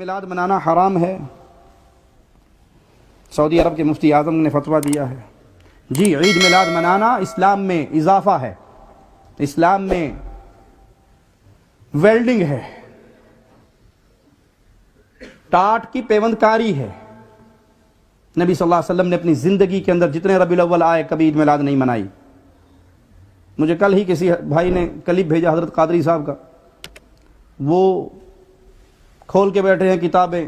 میلاد منانا حرام ہے؟ سعودی عرب کے مفتی اعظم نے فتویٰ دیا ہے۔ جی، عید میلاد منانا اسلام میں اضافہ ہے، اسلام میں ویلڈنگ ہے، ٹاٹ کی پیوند کاری ہے۔ نبی صلی اللہ علیہ وسلم نے اپنی زندگی کے اندر جتنے ربیع الاول آئے کبھی عید میلاد نہیں منائی۔ مجھے کل ہی کسی بھائی نے کلپ بھیجا حضرت قادری صاحب کا، وہ کھول کے بیٹھے ہیں کتابیں،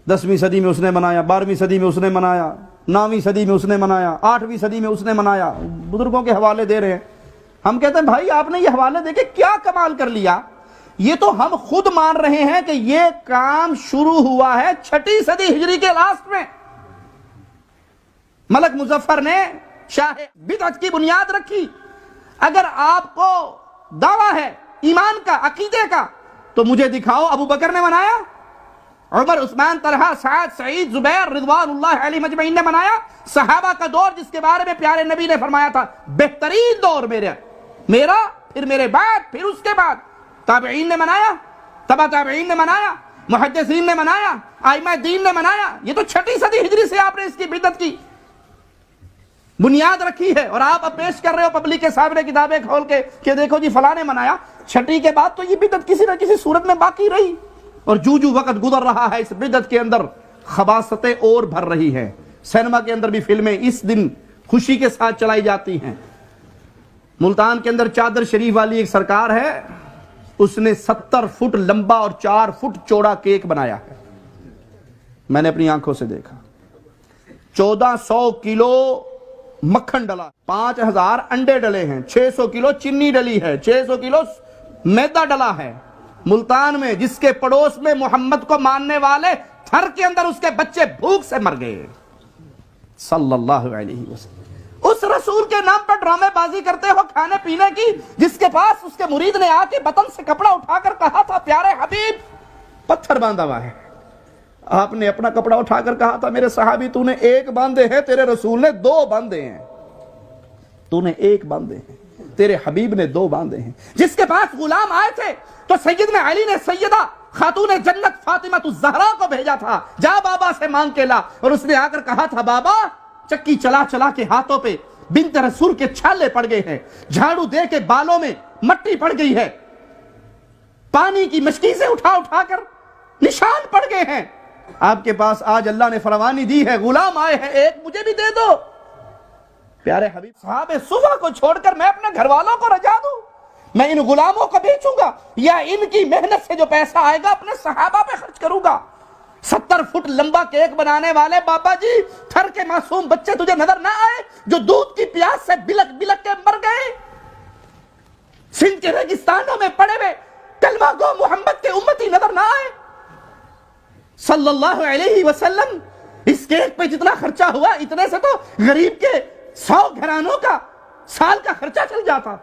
10ویں صدی میں اس نے منایا، 12ویں صدی میں اس نے منایا، 9ویں صدی میں اس نے منایا، 8ویں صدی میں اس نے منایا، بزرگوں کے حوالے دے رہے ہیں۔ ہم کہتے ہیں بھائی آپ نے یہ حوالے دے کے کیا کمال کر لیا؟ یہ تو ہم خود مان رہے ہیں کہ یہ کام شروع ہوا ہے 6 صدی ہجری کے لاسٹ میں۔ ملک مظفر نے شاہ بدعت کی بنیاد رکھی۔ اگر آپ کو دعویٰ ہے ایمان کا، عقیدے کا، تو مجھے دکھاؤ ابو بکر نے منایا، عمر، عثمان، طلحہ، سعد، سعید، زبیر رضوان اللہ علیہم اجمعین نے منایا۔ صحابہ کا دور جس کے بارے میں پیارے نبی نے فرمایا تھا بہترین دور میرا، پھر میرے بعد، پھر اس کے بعد تابعین نے منایا، تبع تابعین نے منایا، محدثین نے منایا، ائمہ دین نے منایا۔ یہ تو 6 صدی ہجری سے آپ نے اس کی بدعت کی بنیاد رکھی ہے، اور آپ اب پیش کر رہے ہو پبلک کے سامنے کتابیں کھول کے کہ دیکھو جی فلاں نے منایا۔ 6 کے بعد تو یہ بدعت کسی نہ کسی صورت میں باقی رہی، اور جو وقت گزر رہا ہے اس بدعت کے اندر خباثتیں اور بھر رہی ہیں۔ سینما کے اندر بھی فلمیں اس دن خوشی کے ساتھ چلائی جاتی ہیں۔ ملتان کے اندر چادر شریف والی ایک سرکار ہے، اس نے 70 فٹ لمبا اور 4 فٹ چوڑا کیک بنایا ہے، میں نے اپنی آنکھوں سے دیکھا۔ 1400 کلو مکھن ڈلا، 5000 انڈے ڈلے ہیں، 600 کلو چینی ڈلی ہے، 600 کلو میدا ڈلا ہے۔ ملتان میں جس کے پڑوس میں محمد کو ماننے والے تھر کے اندر اس کے بچے بھوک سے مر گئے صلی اللہ علیہ وسلم۔ اس رسول کے نام پر ڈرامے بازی کرتے ہو کھانے پینے کی، جس کے پاس اس کے مرید نے آ کے بطن سے کپڑا اٹھا کر کہا تھا پیارے حبیب پتھر باندھا ہوا ہے۔ آپ نے اپنا کپڑا اٹھا کر کہا تھا میرے صحابی تو نے 1 باندھے ہیں، تیرے رسول نے 2 باندھے ہیں، تو نے 1 باندھے ہیں، تیرے حبیب نے 2 باندھے ہیں۔ جس کے پاس غلام آئے تھے تو سیدنا علی نے سیدہ خاتون جنت فاطمہ الزہرا کو بھیجا تھا، جا بابا سے مانگ کے لا، اور اس نے آ کر کہا تھا بابا چکی چلا چلا کے ہاتھوں پہ بنت رسول کے چھالے پڑ گئے ہیں، جھاڑو دے کے بالوں میں مٹی پڑ گئی ہے، پانی کی مشکیزیں اٹھا اٹھا کر نشان پڑ گئے ہیں۔ آپ کے پاس آج اللہ نے فروانی دی ہے، غلام آئے ہیں، 1 مجھے بھی دے دو۔ پیارے حبیب صاحب صبح کو چھوڑ کر میں اپنے گھر والوں کو رجا دوں؟ میں ان غلاموں کو بیچوں گا یا ان کی محنت سے جو پیسہ آئے گا اپنے صحابہ پہ خرچ کروں گا؟ 70 فٹ لمبا کیک بنانے والے بابا جی، تھر کے معصوم بچے تجھے نظر نہ آئے جو دودھ کی پیاس سے بلک بلک کے مر گئے؟ سندھ کے ریگستانوں میں پڑے ہوئے کلمہ گو محمد کے امتی نظر نہ آئے صلی اللہ علیہ وسلم؟ اس کیک پہ جتنا خرچہ ہوا اتنے سے تو غریب کے 100 گھرانوں کا سال کا خرچہ چل جاتا،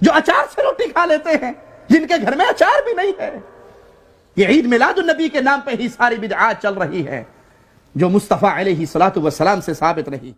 جو اچار سے روٹی کھا لیتے ہیں، جن کے گھر میں اچار بھی نہیں ہے۔ یہ عید میلاد النبی کے نام پہ ہی ساری بدعات چل رہی ہے جو مصطفیٰ علیہ الصلوۃ والسلام سے ثابت رہی۔